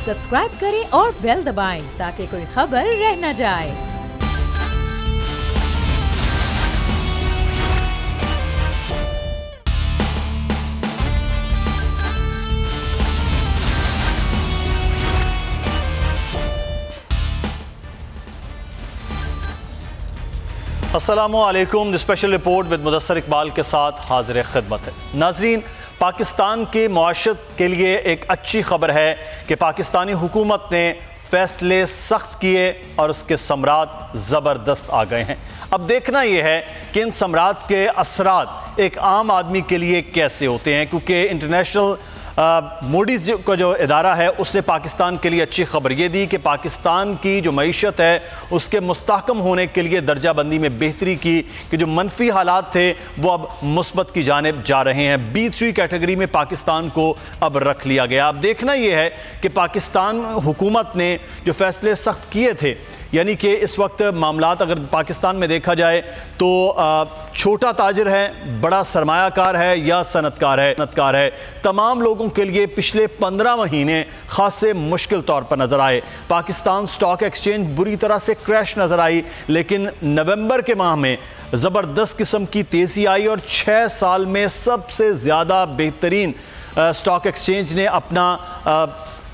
Subscribe करें और bell दबाएं ताकि कोई खबर रह न जाए। अस्सलामुअलैकुम। Special report with Mudassar Iqbal के साथ हाजिर खिदमत है। नाजरीन, पाकिस्तान के मुआशरत के लिए एक अच्छी खबर है कि पाकिस्तानी हुकूमत ने फैसले सख्त किए और उसके समरात ज़बरदस्त आ गए हैं। अब देखना यह है कि इन समरात के असरात एक आम आदमी के लिए कैसे होते हैं, क्योंकि इंटरनेशनल मूडीज़ का जो इदारा है उसने पाकिस्तान के लिए अच्छी खबर ये दी कि पाकिस्तान की जो मईशत है उसके मुस्तहकम होने के लिए दर्जा बंदी में बेहतरी की, कि जो मनफी हालात थे वो अब मुस्बत की जानिब जा रहे हैं। B3 कैटेगरी में पाकिस्तान को अब रख लिया गया। अब देखना यह है कि पाकिस्तान हुकूमत ने जो फैसले सख्त किए थे, यानी कि इस वक्त मामलात अगर पाकिस्तान में देखा जाए तो छोटा ताजिर है, बड़ा सरमायाकार है या सनतकार है, तमाम लोगों के लिए पिछले 15 महीने खासे मुश्किल तौर पर नज़र आए। पाकिस्तान स्टॉक एक्सचेंज बुरी तरह से क्रैश नज़र आई, लेकिन नवंबर के माह में ज़बरदस्त किस्म की तेज़ी आई और 6 साल में सबसे ज़्यादा बेहतरीन स्टॉक एक्सचेंज ने अपना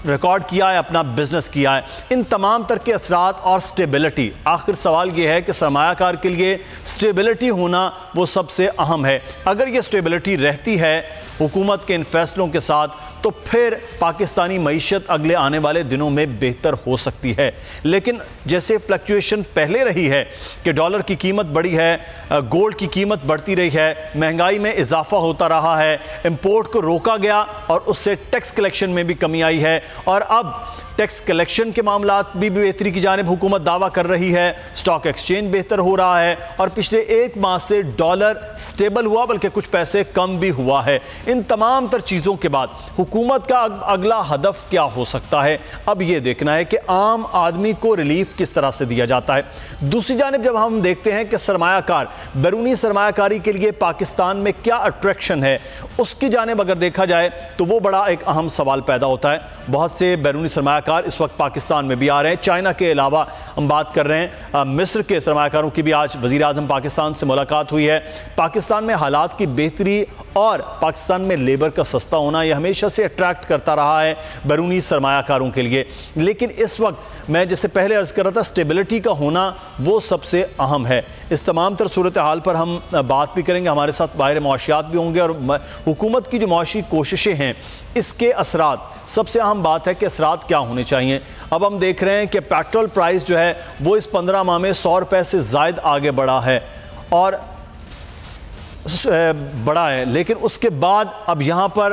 रिकॉर्ड किया है, अपना बिजनेस किया है। इन तमाम तरह के असरात और स्टेबिलिटी, आखिर सवाल यह है कि सरमायाकार के लिए स्टेबिलिटी होना वो सबसे अहम है। अगर ये स्टेबिलिटी रहती है हुकूमत के इन फैसलों के साथ, तो फिर पाकिस्तानी मईशत अगले आने वाले दिनों में बेहतर हो सकती है। लेकिन जैसे फ्लक्चुएशन पहले रही है कि डॉलर की कीमत बढ़ी है, गोल्ड की कीमत बढ़ती रही है, महंगाई में इजाफा होता रहा है, इंपोर्ट को रोका गया और उससे टैक्स कलेक्शन में भी कमी आई है, और अब टैक्स कलेक्शन के मामलात भी बेहतरी की जानिब हुकूमत दावा कर रही है, स्टॉक एक्सचेंज बेहतर हो रहा है और पिछले एक माह से डॉलर स्टेबल हुआ, बल्कि कुछ पैसे कम भी हुआ है। इन तमाम तर चीज़ों के बाद हुकूमत का अगला हदफ क्या हो सकता है, अब यह देखना है कि आम आदमी को रिलीफ किस तरह से दिया जाता है। दूसरी जानिब जब हम देखते हैं कि सरमायाकार, बैरूनी सरमायाकारी के लिए पाकिस्तान में क्या अट्रैक्शन है, उसकी जानिब अगर देखा जाए तो वो बड़ा एक अहम सवाल पैदा होता है। बहुत से बैरूनी सरमायाकार इस वक्त पाकिस्तान में भी आ रहे हैं। चाइना के अलावा हम बात कर रहे हैं मिस्र के सरमायाकारों की भी आज वज़ीर आज़म पाकिस्तान से मुलाकात हुई है। पाकिस्तान में हालात की बेहतरी और पाकिस्तान में लेबर का सस्ता होना यह हमेशा से अट्रैक्ट करता रहा है बैरूनी सरमायाकारों के लिए। लेकिन इस वक्त मैं जैसे पहले अर्ज़ कर रहा था, स्टेबिलिटी का होना वो सबसे अहम है। इस तमाम तर सूरत हाल पर हम बात भी करेंगे, हमारे साथ बाहर मुआशियात भी होंगे और हुकूमत की जो मुआशी कोशिशें हैं इसके असरात, सबसे अहम बात है कि असरात क्या होने चाहिए। अब हम देख रहे हैं कि पेट्रोल प्राइस जो है वो इस 15 माह में 100 रुपये से ज़ायद आगे बढ़ा है और बड़ा है। लेकिन उसके बाद अब यहाँ पर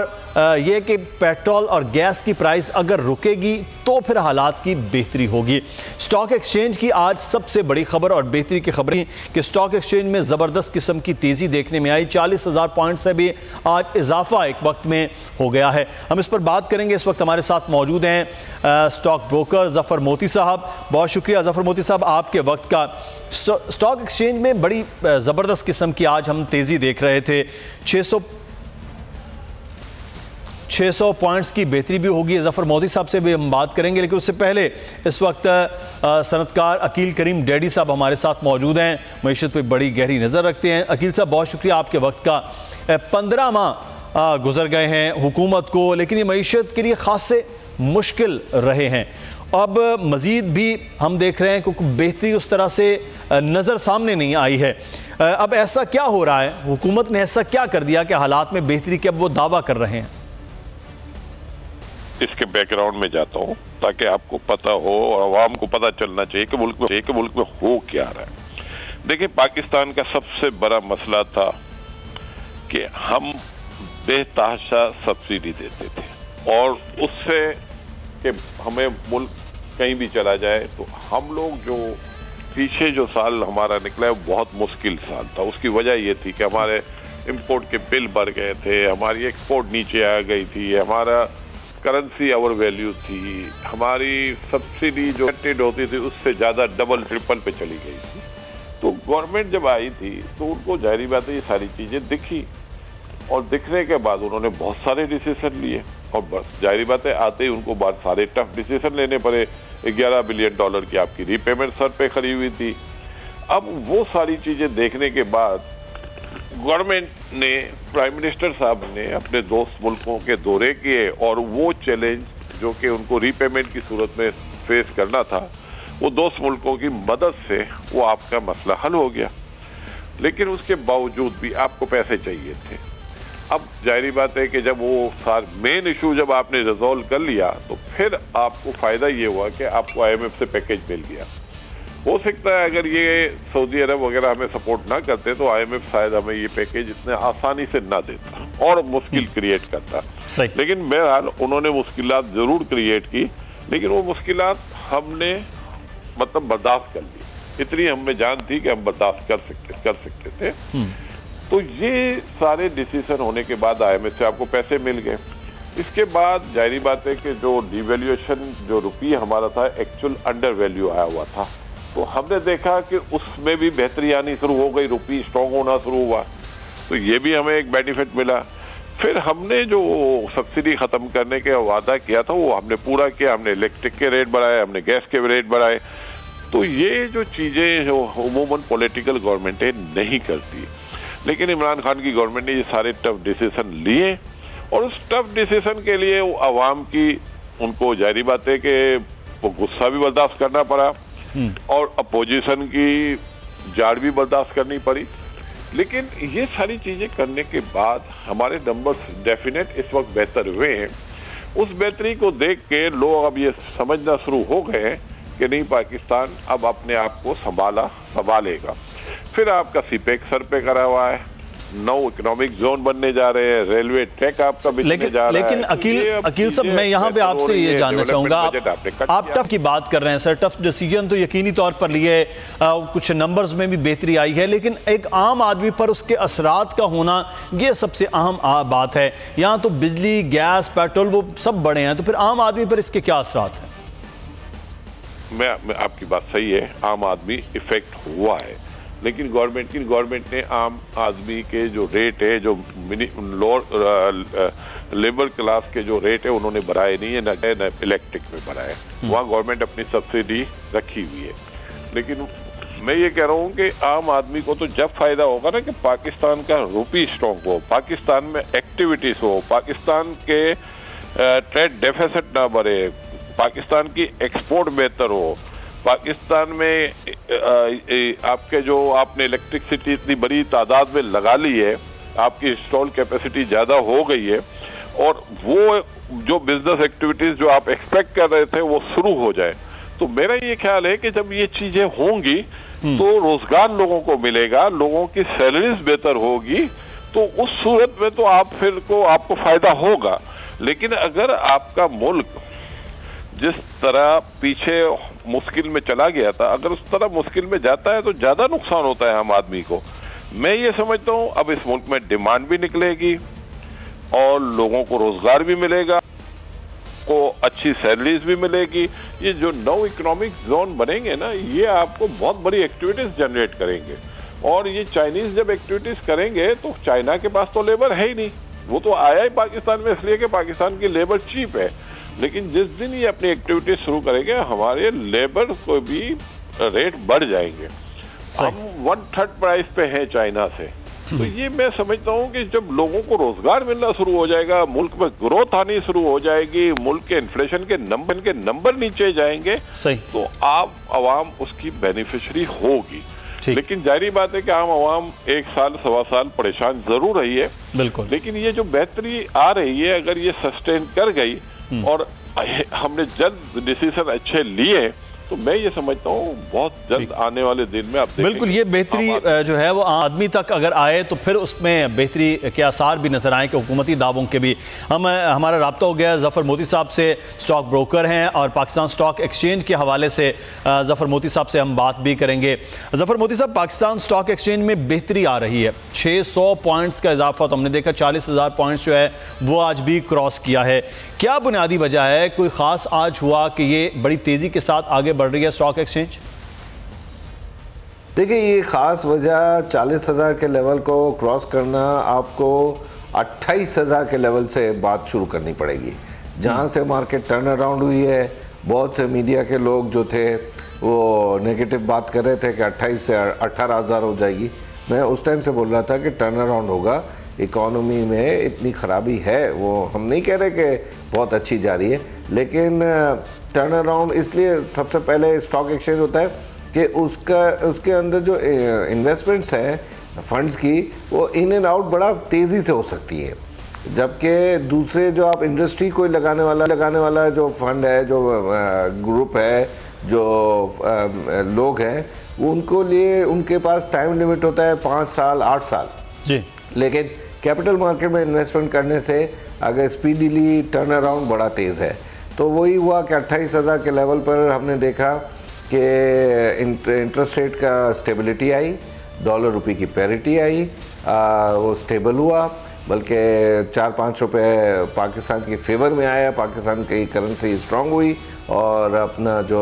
यह कि पेट्रोल और गैस की प्राइस अगर रुकेगी तो फिर हालात की बेहतरी होगी। स्टॉक एक्सचेंज की आज सबसे बड़ी खबर और बेहतरी की खबर कि स्टॉक एक्सचेंज में ज़बरदस्त किस्म की तेज़ी देखने में आई। 40,000 पॉइंट से भी आज इजाफा एक वक्त में हो गया है। हम इस पर बात करेंगे। इस वक्त हमारे साथ मौजूद हैं स्टॉक ब्रोकर ज़फ़र मोती साहब। बहुत शुक्रिया ज़फ़र मोती साहब आपके वक्त का। स्टॉक एक्सचेंज में बड़ी ज़बरदस्त किस्म की आज हम तेज़ी देख रहे थे। 600 पॉइंट्स की बेहतरी भी होगी। ज़फ़र मोती साहब से भी हम बात करेंगे, लेकिन उससे पहले इस वक्त सनतकार अकील करीम डैडी साहब हमारे साथ मौजूद हैं, मईशत पे बड़ी गहरी नज़र रखते हैं। अकील साहब बहुत शुक्रिया आपके वक्त का। 15 माह गुजर गए हैं हुकूमत को, लेकिन ये मईशत के लिए खासे मुश्किल रहे हैं। अब मज़ीद भी हम देख रहे हैं क्योंकि बेहतरी उस तरह से नज़र सामने नहीं आई है। अब ऐसा क्या हो रहा है, हुकूमत ने ऐसा क्या कर दिया कि हालात में बेहतरी के अब वो दावा कर रहे हैं? इसके बैकग्राउंड में जाता हूँ ताकि आपको पता हो और आवाम को पता चलना चाहिए कि मुल्क में हो क्या रहा है। देखिए, पाकिस्तान का सबसे बड़ा मसला था कि हम बेतहाशा सब्सिडी देते थे और उससे कि हमें मुल्क कहीं भी चला जाए तो हम लोग जो पीछे जो साल हमारा निकला है बहुत मुश्किल साल था। उसकी वजह ये थी कि हमारे इंपोर्ट के बिल बढ़ गए थे, हमारी एक्सपोर्ट नीचे आ गई थी, हमारा करेंसी ओवर वैल्यू थी, हमारी सब्सिडी जो एक्टेड होती थी उससे ज़्यादा डबल ट्रिपल पे चली गई थी। तो गवर्नमेंट जब आई थी तो उनको जाहिर बात है ये सारी चीज़ें दिखी और दिखने के बाद उन्होंने बहुत सारे डिसीजन लिए। और बस जाहिर बात है आते ही उनको बाद सारे टफ डिसीजन लेने पड़े। $11 बिलियन की आपकी रीपेमेंट सर पे खड़ी हुई थी। अब वो सारी चीजें देखने के बाद गवर्नमेंट ने, प्राइम मिनिस्टर साहब ने अपने दोस्त मुल्कों के दौरे किए और वो चैलेंज जो कि उनको रीपेमेंट की सूरत में फेस करना था, वो दोस्त मुल्कों की मदद से वो आपका मसला हल हो गया। लेकिन उसके बावजूद भी आपको पैसे चाहिए थे। अब जाहिर बात है कि जब वो मेन इशू जब आपने रिजॉल्व कर लिया तो फिर आपको फायदा ये हुआ कि आपको IMF से पैकेज मिल गया। हो सकता है अगर ये सऊदी अरब वगैरह हमें सपोर्ट ना करते तो IMF शायद हमें ये पैकेज इतने आसानी से ना देता और मुश्किल क्रिएट करता। लेकिन बहरहाल उन्होंने मुश्किलात जरूर क्रिएट की, लेकिन वो मुश्किलात हमने मतलब बर्दाश्त कर ली। इतनी हमें जान थी कि हम बर्दाश्त कर सकते थे। तो ये सारे डिसीजन होने के बाद IMF से आपको पैसे मिल गए। इसके बाद जाहिर बात है कि जो डिवैल्यूएशन, जो रुपये हमारा था एक्चुअल अंडर वैल्यू आया हुआ था, तो हमने देखा कि उसमें भी बेहतरी आनी शुरू हो गई, रुपये स्ट्रॉन्ग होना शुरू हुआ, तो ये भी हमें एक बेनिफिट मिला। फिर हमने जो सब्सिडी ख़त्म करने का वादा किया था वो हमने पूरा किया। हमने इलेक्ट्रिक के रेट बढ़ाए, हमने गैस के रेट बढ़ाए। तो ये जो चीज़ें जो अमूमन पॉलिटिकल गवर्नमेंटें नहीं करती, लेकिन इमरान खान की गवर्नमेंट ने ये सारे टफ डिसीजन लिए और उस टफ डिसीजन के लिए वो आवाम की, उनको जाहिर बात है कि वो गुस्सा भी बर्दाश्त करना पड़ा और अपोजिशन की जाड़ भी बर्दाश्त करनी पड़ी। लेकिन ये सारी चीजें करने के बाद हमारे नंबर्स डेफिनेट इस वक्त बेहतर हुए हैं। उस बेहतरी को देख के लोग अब ये समझना शुरू हो गए हैं कि नहीं, पाकिस्तान अब अपने आप को संभालेगा। फिर आपका सीपेक सर पे करा हुआ है, 9 इकोनॉमिक जोन बनने जा रहे हैं, रेलवे ट्रैक आपका बिकने जा रहा है। लेकिन अकील साहब, मैं यहाँ पे आपसे ये जानना चाहूंगा, आप टफ की बात कर रहे हैं सर, टफ डिसीजन तो यकीनी तौर पर लिए, कुछ नंबर्स में भी बेहतरी आई है, लेकिन एक आम आदमी पर उसके असरात का होना ये सबसे अहम बात है। यहाँ तो बिजली, गैस, पेट्रोल वो सब बढ़े हैं, तो फिर आम आदमी पर इसके क्या असरात हैं? मैं आपकी बात सही है, आम आदमी इफेक्ट हुआ है, लेकिन गवर्नमेंट ने आम आदमी के जो रेट है, जो लोअर लेबर क्लास के जो रेट है उन्होंने बढ़ाए नहीं है, न इलेक्ट्रिक में बढ़ाए। वहाँ गवर्नमेंट अपनी सब्सिडी रखी हुई है। लेकिन मैं ये कह रहा हूँ कि आम आदमी को तो जब फायदा होगा ना कि पाकिस्तान का रुपये स्ट्रॉन्ग हो, पाकिस्तान में एक्टिविटीज हो, पाकिस्तान के ट्रेड डेफिसिट ना बढ़े, पाकिस्तान की एक्सपोर्ट बेहतर हो, पाकिस्तान में आपके जो आपने इलेक्ट्रिसिटी इतनी बड़ी तादाद में लगा ली है, आपकी इंस्टॉल कैपेसिटी ज़्यादा हो गई है और वो जो बिजनेस एक्टिविटीज़ जो आप एक्सपेक्ट कर रहे थे वो शुरू हो जाए। तो मेरा ये ख्याल है कि जब ये चीज़ें होंगी तो रोजगार लोगों को मिलेगा, लोगों की सैलरीज बेहतर होगी, तो उस सूरत में तो आपको फायदा होगा। लेकिन अगर आपका मुल्क जिस तरह पीछे मुश्किल में चला गया था, अगर उस तरह मुश्किल में जाता है तो ज्यादा नुकसान होता है आम आदमी को। मैं ये समझता हूँ अब इस मुल्क में डिमांड भी निकलेगी और लोगों को रोजगार भी मिलेगा, को अच्छी सैलरीज भी मिलेगी। ये जो 9 इकोनॉमिक जोन बनेंगे ना, ये आपको बहुत बड़ी एक्टिविटीज जनरेट करेंगे। और ये चाइनीज जब एक्टिविटीज करेंगे तो चाइना के पास तो लेबर है ही नहीं, वो तो आया ही पाकिस्तान में इसलिए कि पाकिस्तान की लेबर चीप है। लेकिन जिस दिन ये अपनी एक्टिविटीज शुरू करेंगे हमारे लेबर को भी रेट बढ़ जाएंगे। हम 1/3 प्राइस पे हैं चाइना से। तो ये मैं समझता हूँ कि जब लोगों को रोजगार मिलना शुरू हो जाएगा, मुल्क में ग्रोथ आनी शुरू हो जाएगी, मुल्क के इन्फ्लेशन के नंबर नीचे जाएंगे, तो आप आवाम उसकी बेनिफिशियरी होगी। लेकिन जारी बात है कि आम आवाम 1 साल 1.25 साल परेशान जरूर रही है, बिल्कुल। लेकिन ये जो बेहतरी आ रही है, अगर ये सस्टेन कर गई और हमने जल्द डिसीजन अच्छे लिए, तो मैं ये समझता हूँ बहुत जल्द आने वाले दिन में आप बिल्कुल ये बेहतरी जो है वो आदमी तक अगर आए तो फिर उसमें बेहतरी के आसार भी नजर आए कि हुकूमती दावों के भी। हमारा राब्ता हो गया ज़फ़र मोती साहब से, स्टॉक ब्रोकर हैं और पाकिस्तान स्टॉक एक्सचेंज के हवाले से ज़फ़र मोती साहब से हम बात भी करेंगे। ज़फ़र मोती साहब, पाकिस्तान स्टॉक एक्सचेंज में बेहतरी आ रही है, 600 पॉइंट्स का इजाफा तो हमने देखा, 40,000 पॉइंट्स जो है वो आज भी क्रॉस किया है। क्या बुनियादी वजह है, कोई ख़ास आज हुआ कि ये बड़ी तेज़ी के साथ आगे बढ़ रही है स्टॉक एक्सचेंज? देखिए, ये ख़ास वजह 40,000 के लेवल को क्रॉस करना आपको 28,000 के लेवल से बात शुरू करनी पड़ेगी। जहाँ से मार्केट टर्न अराउंड हुई है, बहुत से मीडिया के लोग जो थे वो नेगेटिव बात कर रहे थे कि 28 से 18,000 हो जाएगी। मैं उस टाइम से बोल रहा था कि टर्न अराउंड होगा, इकोनॉमी में इतनी ख़राबी है, वो हम नहीं कह रहे कि बहुत अच्छी जा रही है, लेकिन टर्न अराउंड इसलिए सबसे पहले स्टॉक एक्सचेंज होता है कि उसके अंदर जो इन्वेस्टमेंट्स हैं फंड्स की, वो इन एंड आउट बड़ा तेज़ी से हो सकती है, जबकि दूसरे जो आप इंडस्ट्री को लगाने वाला जो फंड है, जो ग्रुप है, जो लोग हैं, उनको लिए उनके पास टाइम लिमिट होता है 5 साल 8 साल जी। लेकिन कैपिटल मार्केट में इन्वेस्टमेंट करने से अगर स्पीडीली टर्न अराउंड बड़ा तेज़ है, तो वही हुआ कि 28,000 के लेवल पर हमने देखा कि इंटरेस्ट रेट का स्टेबिलिटी आई, डॉलर रुपये की पैरिटी आई, वो स्टेबल हुआ, बल्कि 4-5 रुपये पाकिस्तान के फेवर में आया, पाकिस्तान की करेंसी स्ट्रांग हुई और अपना जो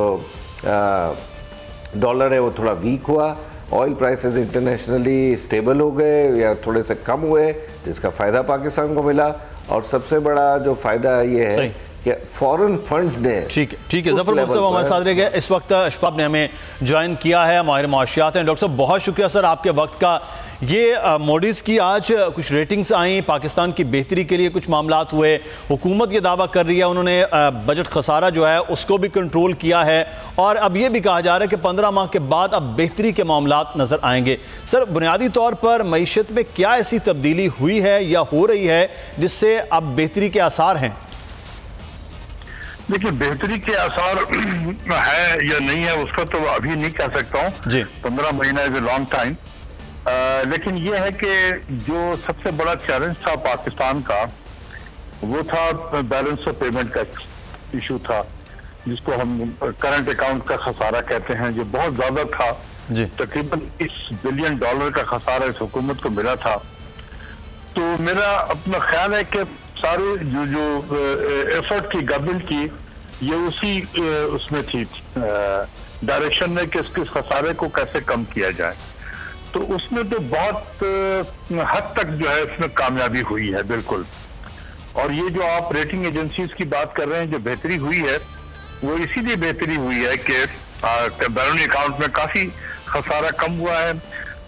डॉलर है वो थोड़ा वीक हुआ। ऑयल प्राइसेस इंटरनेशनली स्टेबल हो गए या थोड़े से कम हुए, जिसका फ़ायदा पाकिस्तान को मिला। और सबसे बड़ा जो फ़ायदा ये है कि फॉरेन फंड्स ने, ठीक है ज़फर साहब हमारे साथ रह गए। इस वक्त अशफाक ने हमें ज्वाइन किया है, माहिर माशियात हैं। डॉक्टर साहब बहुत शुक्रिया सर आपके वक्त का। ये मोडीज़ की आज कुछ रेटिंग्स आई, पाकिस्तान की बेहतरी के लिए कुछ मामलात हुए, हुकूमत ये दावा कर रही है उन्होंने बजट खसारा जो है उसको भी कंट्रोल किया है, और अब ये भी कहा जा रहा है कि 15 माह के बाद अब बेहतरी के मामलात नज़र आएंगे। सर बुनियादी तौर पर मईशत में क्या ऐसी तब्दीली हुई है या हो रही है जिससे अब बेहतरी के आसार हैं? देखिए, बेहतरी के आसार है या नहीं है उसका तो अभी नहीं कह सकता हूँ जी। 15 महीना इज ए लॉन्ग टाइम, लेकिन यह है कि जो सबसे बड़ा चैलेंज था पाकिस्तान का वो था बैलेंस ऑफ पेमेंट का इशू था, जिसको हम करंट अकाउंट का खसारा कहते हैं, जो बहुत ज्यादा था। तकरीबन $20 बिलियन का खसारा इस हुकूमत को मिला था। तो मेरा अपना ख्याल है कि सारे जो एफर्ट की गवर्नमेंट की ये उसी उसमें थी डायरेक्शन में कि इसके खसारे को कैसे कम किया जाए। तो उसमें तो बहुत हद तक जो है इसमें कामयाबी हुई है बिल्कुल। और ये जो आप रेटिंग एजेंसीज की बात कर रहे हैं, जो बेहतरी हुई है वो इसीलिए बेहतरी हुई है कि बैलेंस अकाउंट में काफी खसारा कम हुआ है।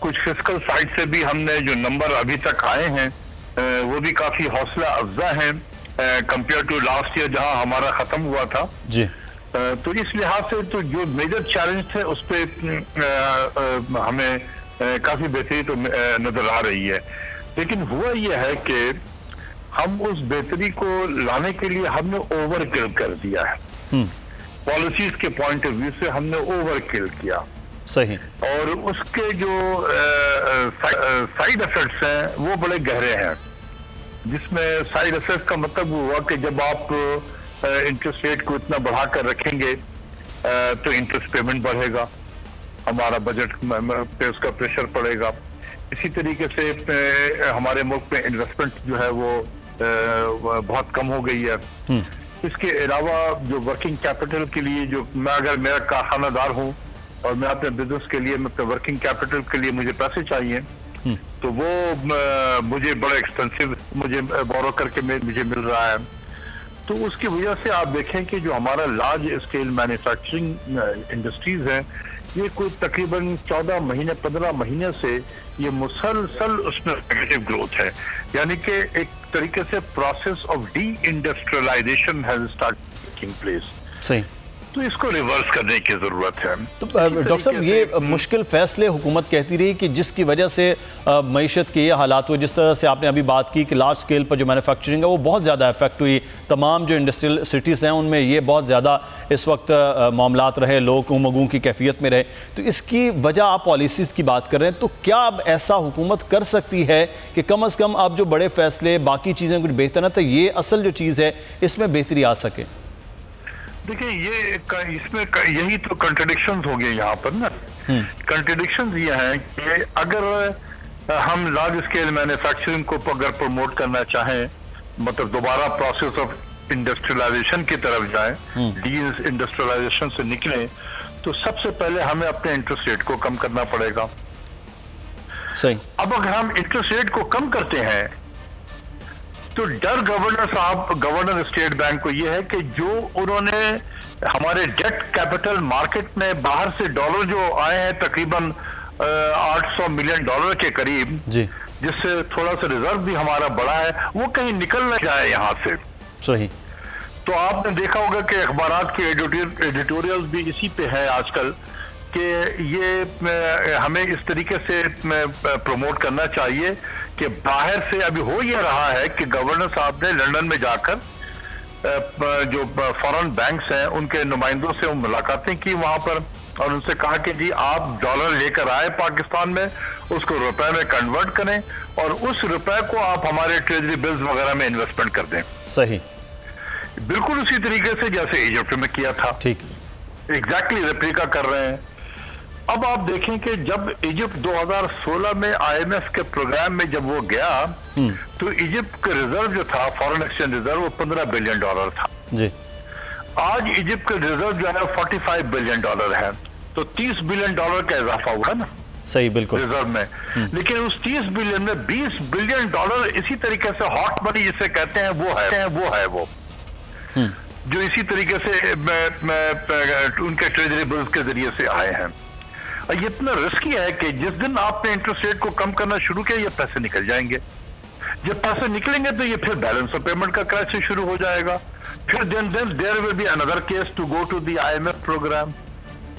कुछ फिस्कल साइड से भी हमने जो नंबर अभी तक आए हैं वो भी काफी हौसला अफजा हैं कंपेयर टू लास्ट ईयर जहां हमारा खत्म हुआ था जी। तो इस लिहाज से तो जो मेजर चैलेंज थे उस पर हमें काफी बेहतरी तो नजर आ रही है। लेकिन हुआ यह है कि हम उस बेहतरी को लाने के लिए हमने ओवर किल कर दिया है। पॉलिसीज के पॉइंट ऑफ व्यू से हमने ओवर किल किया, सही। और उसके जो साइड इफेक्ट्स हैं वो बड़े गहरे हैं, जिसमें साइड इफेक्ट का मतलब हुआ कि जब आप इंटरेस्ट रेट को इतना बढ़ाकर रखेंगे तो इंटरेस्ट पेमेंट बढ़ेगा, हमारा बजट पे उसका प्रेशर पड़ेगा। इसी तरीके से हमारे मुल्क में इन्वेस्टमेंट जो है वो बहुत कम हो गई है। इसके अलावा जो वर्किंग कैपिटल के लिए, जो मैं अगर मेरा कारखानादार हूँ और मैं अपने बिजनेस के लिए, मैं अपने वर्किंग कैपिटल के लिए मुझे पैसे चाहिए, तो वो मुझे बड़ा एक्सपेंसिव मुझे बोरो करके मुझे मिल रहा है। तो उसकी वजह से आप देखें कि जो हमारा लार्ज स्केल मैन्युफैक्चरिंग इंडस्ट्रीज हैं, ये कोई तकरीबन 14 महीने 15 महीने से ये मुसलसल उसमें नेगेटिव ग्रोथ है। यानी कि एक तरीके से process of de industrialisation has started taking place. सही। तो इसको रिवर्स करने की जरूरत है। तो डॉक्टर साहब ये मुश्किल फैसले हुकूमत कहती रही कि जिसकी वजह से मईशत के ये हालात हुए, जिस तरह से आपने अभी बात की कि लार्ज स्केल पर जो मैन्युफैक्चरिंग है वो बहुत ज़्यादा इफेक्ट हुई, तमाम जो इंडस्ट्रियल सिटीज़ हैं उनमें ये बहुत ज़्यादा इस वक्त मामलात रहे, लोग उमंगों की कैफियत में रहे। तो इसकी वजह आप पॉलिसीज़ की बात कर रहे हैं, तो क्या अब ऐसा हुकूमत कर सकती है कि कम अज़ कम अब जो बड़े फैसले, बाकी चीज़ें कुछ बेहतर है, तो ये असल जो चीज़ है इसमें बेहतरी आ सके? देखिए, ये इसमें यही तो कंट्रडिक्शंस हो गए यहाँ पर ना। कंट्रडिक्शंस ये हैं कि अगर हम लार्ज स्केल मैन्युफैक्चरिंग को अगर प्रमोट करना चाहें, मतलब दोबारा प्रोसेस ऑफ इंडस्ट्रियलाइजेशन की तरफ जाएं, डी इंडस्ट्रियलाइजेशन से निकलें, तो सबसे पहले हमें अपने इंटरेस्ट रेट को कम करना पड़ेगा। सही। अब अगर हम इंटरेस्ट रेट को कम करते हैं तो डर गवर्नर स्टेट बैंक को यह है कि जो उन्होंने हमारे डेट कैपिटल मार्केट में बाहर से डॉलर जो आए हैं तकरीबन 800 मिलियन डॉलर के करीब जी, जिससे थोड़ा सा रिजर्व भी हमारा बढ़ा है, वो कहीं निकल न जाए यहाँ से। सही। तो आपने देखा होगा कि अखबारात के एडिटोरियल्स भी इसी पे है आजकल कि ये हमें इस तरीके से प्रमोट करना चाहिए कि बाहर से अभी हो ये रहा है कि गवर्नर साहब ने लंदन में जाकर जो फॉरेन बैंक्स हैं उनके नुमाइंदों से मुलाकातें की वहां पर, और उनसे कहा कि जी आप डॉलर लेकर आए पाकिस्तान में, उसको रुपए में कन्वर्ट करें और उस रुपए को आप हमारे ट्रेजरी बिल्स वगैरह में इन्वेस्टमेंट कर दें। सही। बिल्कुल उसी तरीके से जैसे इजिप्ट में किया था, ठीक, एग्जैक्टली रेप्लिका कर रहे हैं। अब आप देखें कि जब इजिप्ट 2016 में IMF के प्रोग्राम में जब वो गया तो इजिप्ट का रिजर्व जो था, फॉरेन एक्सचेंज रिजर्व, वो $15 बिलियन था जी। आज इजिप्ट का रिजर्व जो है $45 बिलियन है, तो $30 बिलियन का इजाफा हुआ ना। सही, बिल्कुल, रिजर्व में। लेकिन उस 30 बिलियन में $20 बिलियन इसी तरीके से हॉट मनी जिसे कहते हैं वो जो इसी तरीके से उनके ट्रेजरी बिल्स के जरिए से आए हैं। ये इतना रिस्की है कि जिस दिन आपने इंटरेस्ट रेट को कम करना शुरू किया, ये पैसे निकल जाएंगे। जब पैसे निकलेंगे तो ये फिर बैलेंस ऑफ पेमेंट का क्राइसिस शुरू हो जाएगा, फिर then there will be another case to go to the IMF programme.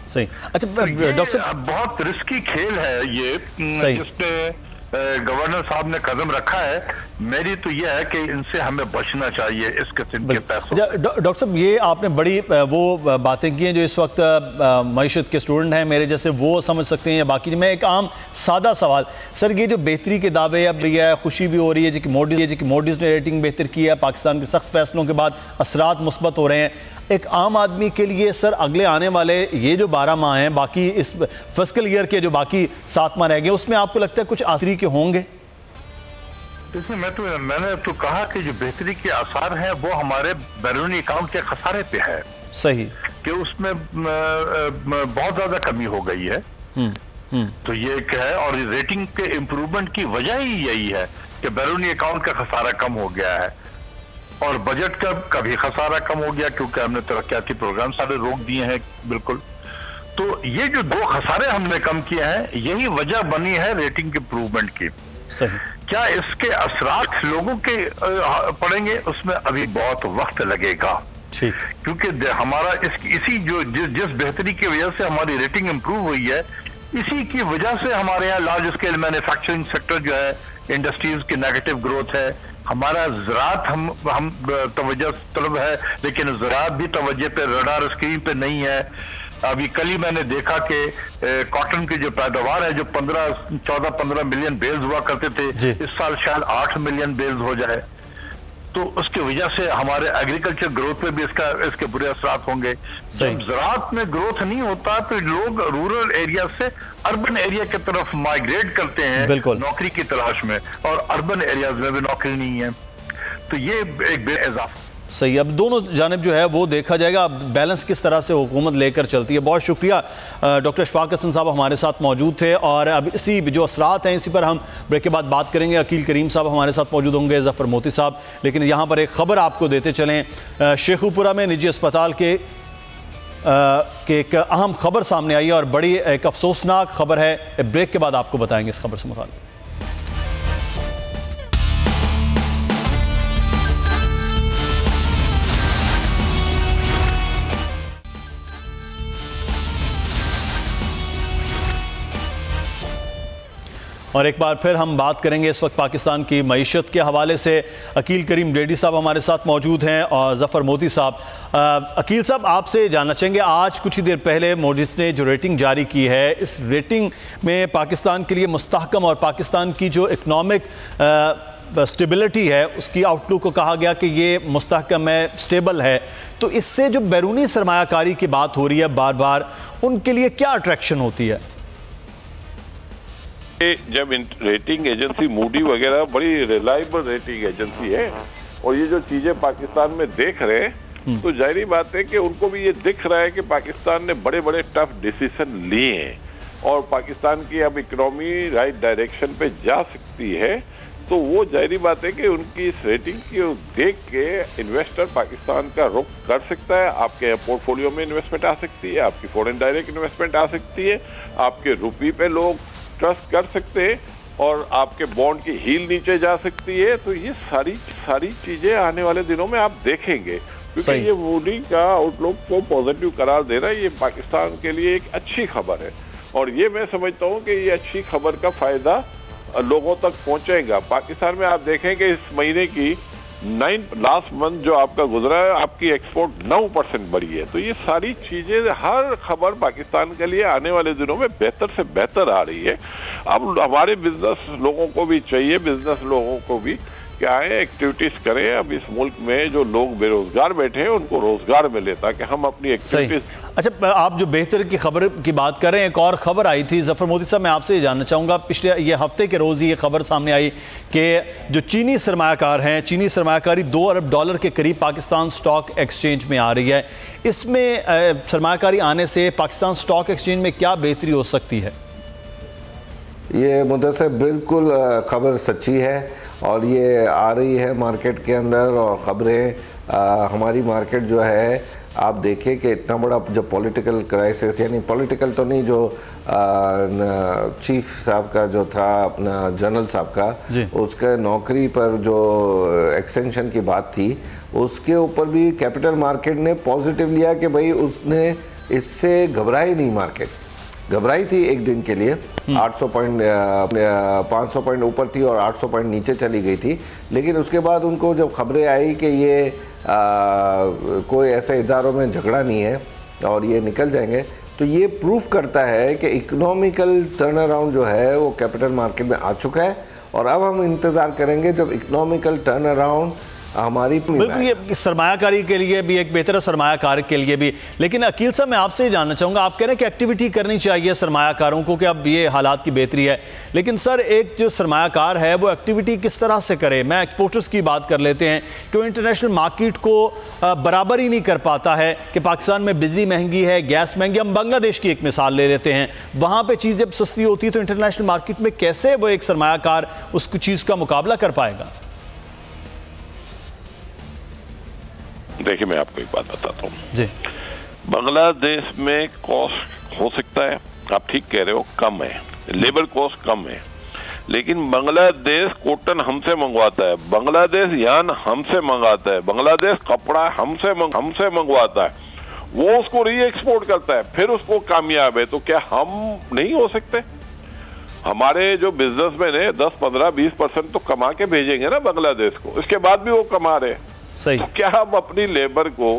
सही। अच्छा डॉक्टर साहब, बहुत रिस्की खेल है ये जिसपे गवर्नर साहब ने कदम रखा है। मेरी तो यह है कि इनसे हमें बचना चाहिए, इस किस्म के पैसों। डॉक्टर साहब, ये आपने बड़ी वो बातें की हैं जो इस वक्त मईशत के स्टूडेंट हैं मेरे जैसे वो समझ सकते हैं या बाकी। मैं एक आम सादा सवाल, सर ये जो बेहतरी के दावे अब रही है, खुशी भी हो रही है जी कि मोडीज ने रेटिंग बेहतर की है, पाकिस्तान के सख्त फैसलों के बाद असरात मुस्बत हो रहे हैं, एक आम आदमी के लिए सर अगले आने वाले ये जो 12 माह हैं, बाकी इस फिस्कल ईयर के जो बाकी 7 माह रह गए, उसमें आपको लगता है कुछ आसरी के होंगे? इसमें मैंने तो कहा कि जो बेहतरी के आसार हैं वो हमारे बैरूनी अकाउंट के खसारे पे है। सही। कि उसमें बहुत ज्यादा कमी हो गई है। तो ये एक है, और रेटिंग के इम्प्रूवमेंट की वजह ही यही है कि बैरूनी अकाउंट का खसारा कम हो गया है और बजट का भी खसारा कम हो गया क्योंकि हमने तरक्याती प्रोग्राम सारे रोक दिए हैं। बिल्कुल। तो ये जो 2 खसारे हमने कम किए हैं, यही वजह बनी है रेटिंग इम्प्रूवमेंट की। सही। क्या इसके असरात लोगों के पड़ेंगे, उसमें अभी बहुत वक्त लगेगा। ठीक। क्योंकि हमारा इसी जिस बेहतरी की वजह से हमारी रेटिंग इंप्रूव हुई है, इसी की वजह से हमारे यहाँ लार्ज स्केल मैन्युफैक्चरिंग सेक्टर जो है, इंडस्ट्रीज की नेगेटिव ग्रोथ है। हमारा ज़रात हम तवज्जो तलब है, लेकिन ज़रात भी तवज्जो पे रडार स्क्रीन पे नहीं है। अभी कल ही मैंने देखा कि कॉटन की जो पैदावार है, जो 14-15 मिलियन बेल्स हुआ करते थे, इस साल शायद 8 मिलियन बेल्स हो जाए। तो उसकी वजह से हमारे एग्रीकल्चर ग्रोथ पे भी इसके बुरे असरात होंगे। जब ज़रात में ग्रोथ नहीं होता तो लोग रूरल एरिया से अर्बन एरिया की तरफ माइग्रेट करते हैं नौकरी की तलाश में, और अर्बन एरियाज में भी नौकरी नहीं है। तो ये एक बेइजाफा। सही। अब दोनों जानिब जो है वो देखा जाएगा, बैलेंस किस तरह से हुकूमत लेकर चलती है। बहुत शुक्रिया डॉक्टर अशफाक हसन साहब हमारे साथ मौजूद थे, और अब इसी जो असरात हैं इसी पर हम ब्रेक के बाद बात करेंगे। अकील करीम साहब हमारे साथ मौजूद होंगे, जफ़र मोती साहब। लेकिन यहाँ पर एक ख़बर आपको देते चलें, शेखुपुरा में निजी अस्पताल के एक अहम खबर सामने आई है और बड़ी एक अफसोसनाक खबर है। ब्रेक के बाद आपको बताएंगे इस खबर से मुताल्लिक़। और एक बार फिर हम बात करेंगे इस वक्त पाकिस्तान की मईशत के हवाले से। अकील करीम डेडी साहब हमारे साथ मौजूद हैं और ज़फ़र मोती साहब। अकील साहब, आपसे जानना चाहेंगे, आज कुछ ही देर पहले मोडीज ने जो रेटिंग जारी की है, इस रेटिंग में पाकिस्तान के लिए मुस्तहकम और पाकिस्तान की जो इकनॉमिक स्टेबिलिटी है उसकी आउटलुक को कहा गया कि ये मुस्तहकम है, स्टेबल है। तो इससे जो बैरूनी सरमायाकारी की बात हो रही है बार बार, उनके लिए क्या अट्रैक्शन होती है? जब रेटिंग एजेंसी मूडी वगैरह बड़ी रिलायबल रेटिंग एजेंसी है, और ये जो चीजें पाकिस्तान में देख रहे हैं, तो जाहिर बात है कि उनको भी ये दिख रहा है कि पाकिस्तान ने बड़े बड़े टफ डिसीजन लिए हैं और पाकिस्तान की अब इकोनॉमी राइट डायरेक्शन पे जा सकती है। तो वो जाहिर बात है कि उनकी इस रेटिंग को देख के इन्वेस्टर पाकिस्तान का रुख कर सकता है। आपके पोर्टफोलियो में इन्वेस्टमेंट आ सकती है, आपकी फॉरेन डायरेक्ट इन्वेस्टमेंट आ सकती है, आपके रुपये पे लोग ट्रस्ट कर सकते हैं और आपके बॉन्ड की हील नीचे जा सकती है। तो ये सारी चीजें आने वाले दिनों में आप देखेंगे, क्योंकि ये मूडी का आउटलुक को पॉजिटिव करार दे रहा है। ये पाकिस्तान के लिए एक अच्छी खबर है और ये मैं समझता हूँ कि ये अच्छी खबर का फायदा लोगों तक पहुंचेगा। पाकिस्तान में आप देखें कि इस महीने की लास्ट मंथ जो आपका गुजरा है, आपकी एक्सपोर्ट 9% बढ़ी है। तो ये सारी चीजें, हर खबर पाकिस्तान के लिए आने वाले दिनों में बेहतर से बेहतर आ रही है। अब हमारे बिजनेस लोगों को भी चाहिए, बिजनेस लोगों को भी क्या है, एक्टिविटीज करें। अब इस मुल्क में जो लोग बेरोजगार बैठे हैं उनको रोजगार मिले, ताकि हम अपनी एक्टिविटीज। अच्छा, आप जो बेहतर की खबर की बात कर रहे हैं, एक और खबर आई थी जफर मोदी साहब, मैं आपसे ये जानना चाहूँगा, पिछले ये हफ्ते के रोज़ ही ये खबर सामने आई कि जो चीनी सरमायाकार हैं, चीनी सरमायाकारी $2 अरब के करीब पाकिस्तान स्टॉक एक्सचेंज में आ रही है। इसमें सरमायाकारी आने से पाकिस्तान स्टॉक एक्सचेंज में क्या बेहतरी हो सकती है? ये मुद्दे बिल्कुल खबर सच्ची है और ये आ रही है मार्केट के अंदर। और ख़बरें हमारी मार्केट जो है, आप देखें कि इतना बड़ा जो पॉलिटिकल क्राइसिस, यानी पॉलिटिकल तो नहीं, जो चीफ साहब का जो था अपना जनरल साहब का, उसके नौकरी पर जो एक्सटेंशन की बात थी, उसके ऊपर भी कैपिटल मार्केट ने पॉजिटिव लिया कि भाई उसने इससे घबराई नहीं। मार्केट घबराई थी एक दिन के लिए, 800 पॉइंट 500 पॉइंट ऊपर थी और 800 पॉइंट नीचे चली गई थी। लेकिन उसके बाद उनको जब खबरें आई कि ये कोई ऐसे इदारों में झगड़ा नहीं है और ये निकल जाएंगे, तो ये प्रूफ करता है कि इकोनॉमिकल टर्न अराउंड जो है वो कैपिटल मार्केट में आ चुका है। और अब हम इंतज़ार करेंगे जब इकोनॉमिकल टर्न अराउंड हमारी बिल्कुल, ये सरमायाकारी के लिए भी, एक बेहतर सरमायाकार के लिए भी। लेकिन अकील साहब, मैं आपसे जानना चाहूँगा, आप कह रहे हैं कि एक्टिविटी करनी चाहिए सरमायाकारों को कि अब ये हालात की बेहतरी है, लेकिन सर एक जो सरमायाकार है वो एक्टिविटी किस तरह से करे? मैं एक्सपोर्टर्स की बात कर लेते हैं कि वो इंटरनेशनल मार्केट को बराबर ही नहीं कर पाता है कि पाकिस्तान में बिजली महंगी है, गैस महंगी। हम बांग्लादेश की एक मिसाल ले लेते हैं, वहाँ पर चीज़ जब सस्ती होती है तो इंटरनेशनल मार्केट में कैसे वो एक सरमायाकार उस चीज़ का मुकाबला कर पाएगा? देखिए, मैं आपको एक बात बताता हूँ जी। बांग्लादेश में कॉस्ट हो सकता है, आप ठीक कह रहे हो, कम है, लेबर कॉस्ट कम है, लेकिन बांग्लादेश कॉटन हमसे मंगवाता है, बांग्लादेश यान हमसे मंगाता है, बांग्लादेश कपड़ा हमसे मंगवाता है, वो उसको री एक्सपोर्ट करता है, फिर उसको कामयाब है। तो क्या हम नहीं हो सकते? हमारे जो बिजनेसमैन है 10, 15, 20% तो कमा के भेजेंगे ना बांग्लादेश को, इसके बाद भी वो कमा रहे हैं। सही। तो क्या हम अपनी लेबर को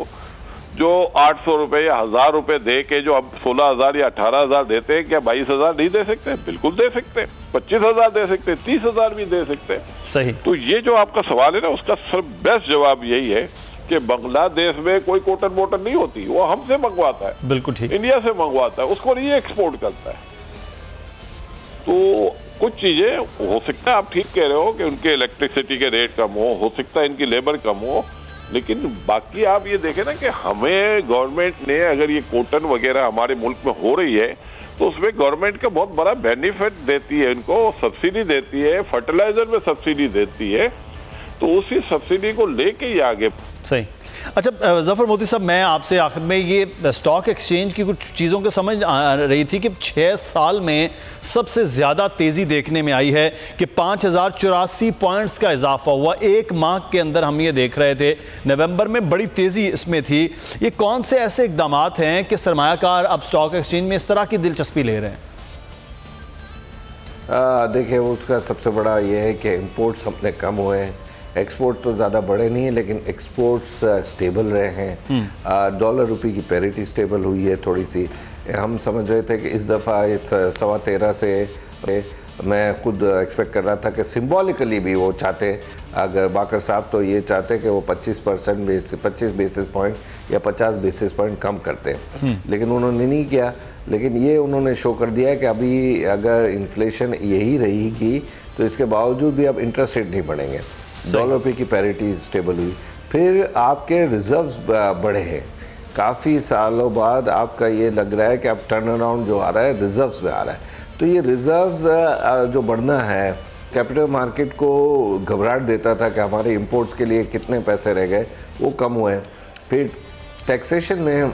जो 800 रुपए या 1000 रुपए दे के जो अब 16,000 या 18,000 देते हैं, क्या 22,000 नहीं दे सकते? बिल्कुल दे सकते हैं, 25,000 दे सकते हैं, 30,000 भी दे सकते हैं। सही। तो ये जो आपका सवाल है ना, उसका सिर्फ बेस्ट जवाब यही है कि बांग्लादेश में कोई कॉटन वोटन नहीं होती, वो हमसे मंगवाता है। बिल्कुल ठीक। इंडिया से मंगवाता है, उसको री एक्सपोर्ट करता है। तो कुछ चीजें हो सकता है, आप ठीक कह रहे हो कि उनके इलेक्ट्रिसिटी के रेट कम हो सकता है इनकी लेबर कम हो, लेकिन बाकी आप ये देखें ना कि हमें गवर्नमेंट ने, अगर ये कॉटन वगैरह हमारे मुल्क में हो रही है, तो उसमें गवर्नमेंट का बहुत बड़ा बेनिफिट देती है, इनको सब्सिडी देती है, फर्टिलाइजर में सब्सिडी देती है, तो उसी सब्सिडी को लेके ही आगे। सही। अच्छा जफर मोदी साहब, मैं आपसे आखिर में ये स्टॉक एक्सचेंज की कुछ चीज़ों को समझ आ रही थी कि 6 साल में सबसे ज़्यादा तेज़ी देखने में आई है कि 5084 पॉइंट्स का इजाफा हुआ एक माह के अंदर। हम ये देख रहे थे नवंबर में बड़ी तेज़ी इसमें थी। ये कौन से ऐसे इकदाम हैं कि सरमायाकार अब स्टॉक एक्सचेंज में इस तरह की दिलचस्पी ले रहे हैं? देखिए, उसका सबसे बड़ा ये है कि इम्पोर्ट्स अपने कम हुए हैं, एक्सपोर्ट्स तो ज़्यादा बढ़े नहीं है, लेकिन एक्सपोर्ट्स स्टेबल रहे हैं। डॉलर रुपये की पैरिटी स्टेबल हुई है थोड़ी सी। हम समझ रहे थे कि इस दफ़ा 13.25 से मैं खुद एक्सपेक्ट कर रहा था कि सिंबॉलिकली भी वो चाहते, अगर बाकर साहब तो ये चाहते कि वो 25 बेसिस पॉइंट या 50 बेसिस पॉइंट कम करते, लेकिन उन्होंने नहीं किया। लेकिन ये उन्होंने शो कर दिया कि अभी अगर इन्फ्लेशन यही रहेगी तो इसके बावजूद भी अब इंटरेस्ट रेट नहीं बढ़ेंगे, डॉलर रुपये की पैरिटी स्टेबल हुई। फिर आपके रिजर्व्स बढ़े हैं, काफ़ी सालों बाद आपका ये लग रहा है कि अब टर्न अराउंड जो आ रहा है रिजर्व्स में आ रहा है। तो ये रिजर्व्स जो बढ़ना है कैपिटल मार्केट को घबराहट देता था कि हमारे इंपोर्ट्स के लिए कितने पैसे रह गए, वो कम हुए। फिर टैक्सेशन में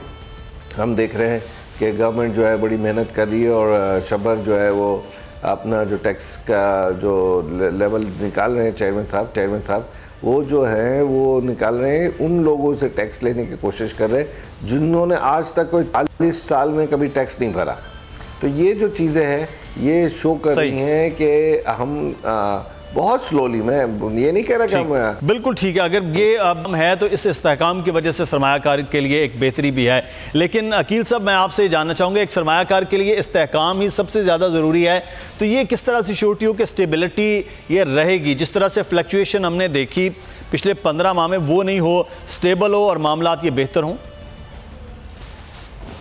हम देख रहे हैं कि गवर्नमेंट जो है बड़ी मेहनत कर रही है और शबर जो है वो अपना जो टैक्स का जो लेवल निकाल रहे हैं, चेयरमैन साहब वो जो हैं वो निकाल रहे हैं, उन लोगों से टैक्स लेने की कोशिश कर रहे हैं जिन्होंने आज तक कोई 40 साल में कभी टैक्स नहीं भरा। तो ये जो चीज़ें हैं ये शो कर रही हैं कि हम बहुत स्लोली, मैं ये नहीं कह रहा कि हम बिल्कुल ठीक है, अगर ये अब है तो इस इस्तेहकाम की वजह से सरमायाकारी के लिए एक बेहतरी भी है। लेकिन अकील साहब, मैं आपसे जानना चाहूँगा, एक सरमायाकार के लिए इस्तेहकाम ही सबसे ज़्यादा ज़रूरी है, तो ये किस तरह से श्योरिटी हो कि स्टेबिलिटी ये रहेगी? जिस तरह से फ्लक्चुएशन हमने देखी पिछले 15 माह में, वो नहीं हो, स्टेबल हो और मामलात ये बेहतर हों।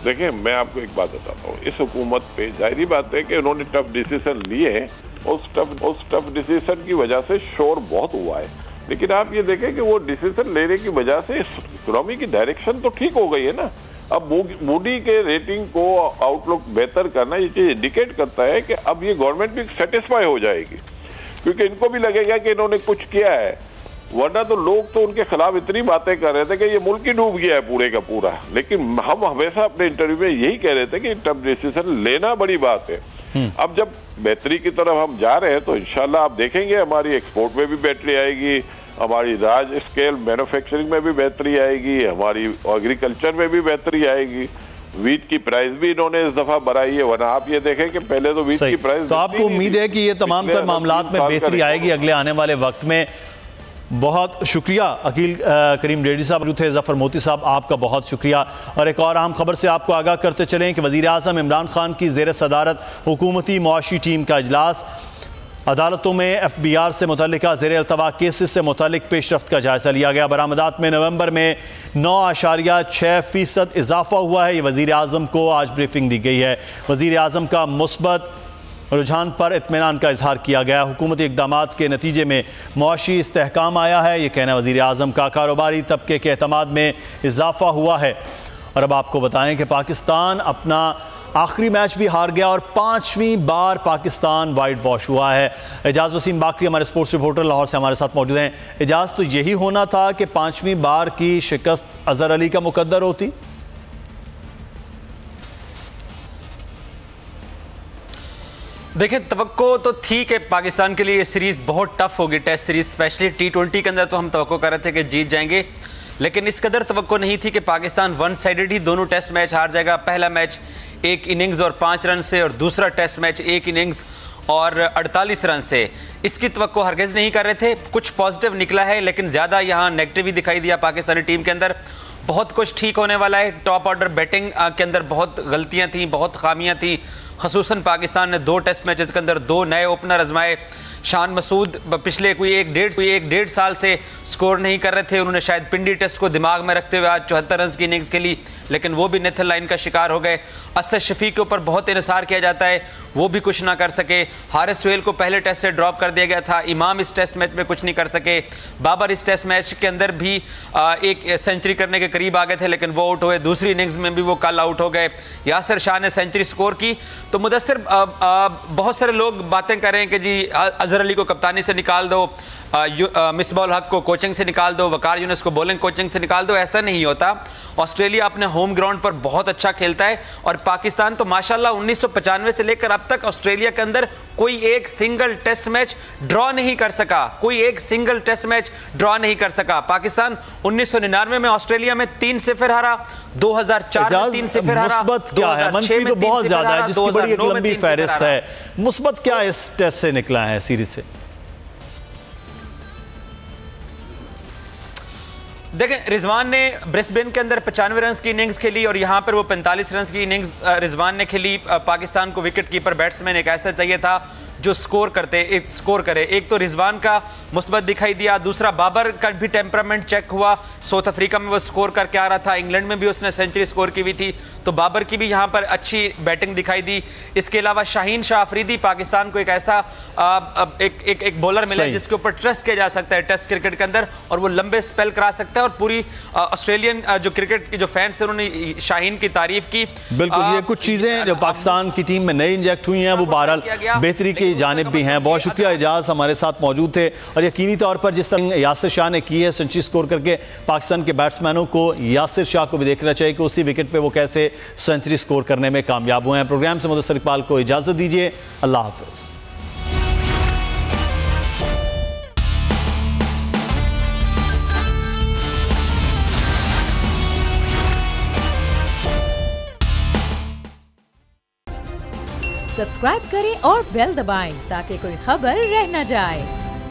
देखिए, मैं आपको एक बात बताता हूँ, इस हुकूमत पे जाहिर बात है कि उन्होंने टफ डिसीजन लिए हैं, उस टफ डिसीजन की वजह से शोर बहुत हुआ है। लेकिन आप ये देखें कि वो डिसीजन लेने की वजह से इकोनॉमी की डायरेक्शन तो ठीक हो गई है ना। अब मूडी के रेटिंग को आउटलुक बेहतर करना, ये चीज इंडिकेट करता है कि अब ये गवर्नमेंट भी सेटिस्फाई हो जाएगी, क्योंकि इनको भी लगेगा कि इन्होंने कुछ किया है। वरना तो लोग तो उनके खिलाफ इतनी बातें कर रहे थे कि ये मुल्क ही डूब गया है पूरे का पूरा। लेकिन हम हमेशा अपने इंटरव्यू में यही कह रहे थे कि टफ डिसीजन लेना बड़ी बात है। अब जब बेहतरी की तरफ हम जा रहे हैं तो इंशाल्लाह आप देखेंगे हमारी एक्सपोर्ट में भी बेहतरी आएगी, हमारी लार्ज स्केल मैन्युफैक्चरिंग में भी बेहतरी आएगी, हमारी एग्रीकल्चर में भी बेहतरी आएगी। वीट की प्राइस भी इन्होंने इस दफा बढ़ाई है, वरना आप ये देखें कि पहले तो वीट की प्राइस। तो आपको उम्मीद है कि ये तमाम तर मामलात में बेहतरी आएगी अगले आने वाले वक्त में? बहुत शुक्रिया अकील करीम डेडी साहब, जो थे ज़फ़र मोती साहब, आपका बहुत शुक्रिया। और एक और अहम खबर से आपको आगाह करते चलें कि वज़ीर आज़म इमरान खान की ज़ेर सदारत हुकूमती मुआशी टीम का इजलास, अदालतों में FBR से मुतल्लिका ज़ेर अल्तवा केसेस से मुतल्लिक पेशरफ्त का जायज़ा लिया गया। बरामदात में नवंबर में 9.6% इजाफा हुआ है। ये वज़ीर आज़म को आज ब्रीफिंग दी गई है। वज़ीर आज़म का मुस्बत रुझान पर इत्मीनान का इजहार किया गया। हुकूमती इक़दामात के नतीजे में मुआशी इस्तेहकाम आया है, ये कहना वज़ीर आज़म का। कारोबारी तबके के एतमाद में इजाफा हुआ है। और अब आपको बताएं कि पाकिस्तान अपना आखिरी मैच भी हार गया और 5वीं बार पाकिस्तान वाइट वॉश हुआ है। एजाज वसीम बाकरी हमारे स्पोर्ट्स रिपोर्टर लाहौर से हमारे साथ मौजूद हैं। एजाज, तो यही होना था कि 5वीं बार की शिकस्त अजहर अली का मुकद्दर होती? देखिए, तवक्को तो थी कि पाकिस्तान के लिए ये सीरीज़ बहुत टफ होगी, टेस्ट सीरीज़ स्पेशली। T20 के अंदर तो हम तवक्को कर रहे थे कि जीत जाएंगे, लेकिन इस कदर तवक्को नहीं थी कि पाकिस्तान वन साइडेड ही दोनों टेस्ट मैच हार जाएगा। पहला मैच 1 इनिंग्स और 5 रन से, और दूसरा टेस्ट मैच 1 इनिंग्स और 48 रन से। इसकी तवक्को हरगिज़ नहीं कर रहे थे। कुछ पॉजिटिव निकला है, लेकिन ज़्यादा यहाँ नेगेटिव ही दिखाई दिया पाकिस्तानी टीम के अंदर। बहुत कुछ ठीक होने वाला है। टॉप ऑर्डर बैटिंग के अंदर बहुत गलतियाँ थी, बहुत खामियाँ थी। ख़ुसूसन पाकिस्तान ने 2 टेस्ट मैचेस के अंदर 2 नए ओपनर आजमाए। शान मसूद पिछले कोई एक डेढ़ साल से स्कोर नहीं कर रहे थे। उन्होंने शायद पिंडी टेस्ट को दिमाग में रखते हुए आज 74 रन की इनिंग्स के लिए, लेकिन वो भी नेथन लाइन का शिकार हो गए। असद शफीक के ऊपर बहुत इन्हिसार किया जाता है, वो भी कुछ ना कर सके। हारिस सुहेल को पहले टेस्ट से ड्रॉप कर दिया गया था। इमाम इस टेस्ट मैच में कुछ नहीं कर सके। बाबर इस टेस्ट मैच के अंदर भी एक सेंचुरी करने के करीब आ गए थे, लेकिन वो आउट हुए। दूसरी इनिंग्स में भी वो कल आउट हो गए। यासिर शाह ने सेंचुरी स्कोर की। तो मुदस्सिर, बहुत सारे लोग बातें कर रहे हैं कि जी अजहर अली को कप्तानी से निकाल दो, मिसबाउल हक को कोचिंग से निकाल दो, वकार यूनुस को बॉलिंग कोचिंग से निकाल दो। ऐसा नहीं होता। ऑस्ट्रेलिया अपने होम ग्राउंड पर बहुत अच्छा खेलता है, और पाकिस्तान तो माशाल्लाह 1995 से लेकर अब तक ऑस्ट्रेलिया के अंदर कोई एक सिंगल टेस्ट मैच ड्रॉ नहीं कर सका। कोई एक सिंगल टेस्ट मैच ड्रॉ नहीं कर सका। पाकिस्तान 1999 में ऑस्ट्रेलिया में 3-0 हारा, 2004 में 3-0 हारा, मुस्बत क्या है? मंफी तो बहुत ज्यादा है, जिसकी बड़ी एक लंबी फहरिस्त है। मुस्बत क्या इस टेस्ट से निकला है, सीरीज से? देखें, रिजवान ने ब्रिस्बेन के अंदर 95 रन की इनिंग्स खेली, और यहाँ पर वो 45 रन की इनिंग्स रिजवान ने खेली। पाकिस्तान को विकेट कीपर बैट्समैन एक ऐसा चाहिए था जो स्कोर करे। एक तो रिजवान का मुस्बत दिखाई दिया, दूसरा बाबर का भी टेम्परामेंट चेक हुआ। साउथ अफ्रीका में वो स्कोर करके आ रहा था, इंग्लैंड में भी उसने सेंचुरी स्कोर की हुई थी, तो बाबर की भी यहाँ पर अच्छी बैटिंग दिखाई दी। इसके अलावा शाहीन शाह अफरीदी, पाकिस्तान को एक ऐसा एक बॉलर मिला जिसके ऊपर ट्रस्ट किया जा सकता है टेस्ट क्रिकेट के अंदर, और वो लंबे स्पेल करा सकता है। और पूरी ऑस्ट्रेलियन जो क्रिकेट के जो फैंस हैं उन्होंने शाहीन की तारीफ की। बिल्कुल, ये कुछ चीजें जो पाकिस्तान की टीम में नई इंजेक्ट हुई हैं, वो बहरहाल बेहतरी के की जानिब भी हैं। बहुत शुक्रिया एजाज, हमारे साथ मौजूद थे। और यकीनी तौर पर जिस तरह यासिर शाह ने की है सेंचुरी स्कोर करके, पाकिस्तान के बैट्समैनों को यासिर शाह को भी देखना चाहिए कि उसी विकेट पे वो कैसे सेंचुरी स्कोर करने में कामयाब हुए हैं। प्रोग्राम से मुदस्सिर इकबाल को इजाज़त दीजिए। अल्लाह हाफिज़। सब्सक्राइब करें और बेल दबाएं ताकि कोई खबर रह न जाए।